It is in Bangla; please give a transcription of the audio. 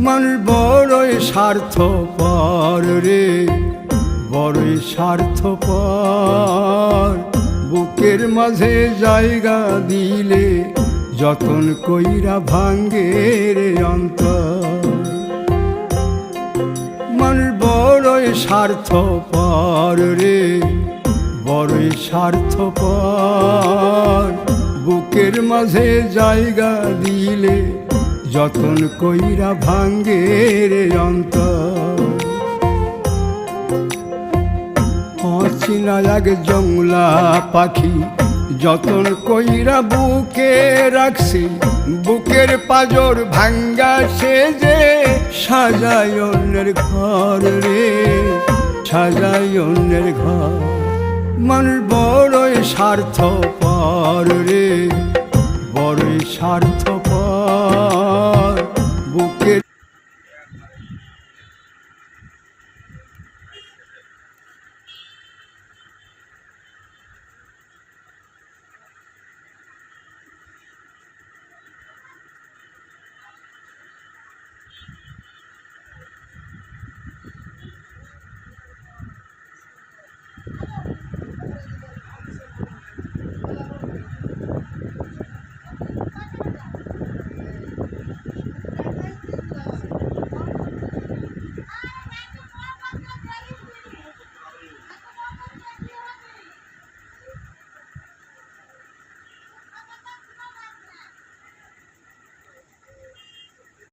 মানুষ বড়ই স্বার্থপর রে, বড়ই স্বার্থপর। বুকের মাঝে জায়গা দিলে যতন কইরা ভাঙ্গে রে অন্তর। মানুষ বড়ই স্বার্থপর রে, বড়ই স্বার্থপর। বুকের মাঝে জায়গা দিলে যতন কইরা ভাঙ্গে রে অন্তর। অচিনা এক জংলা পাখি যতন কইরা বুকে রাখছি, বুকের পাজর ভাঙ্গা সে যে সাজায় অন্যের ঘর রে, সাজায় অন্যের ঘর। মানুষ বড়ই স্বার্থপর রে, বড়ই স্বার্থপর।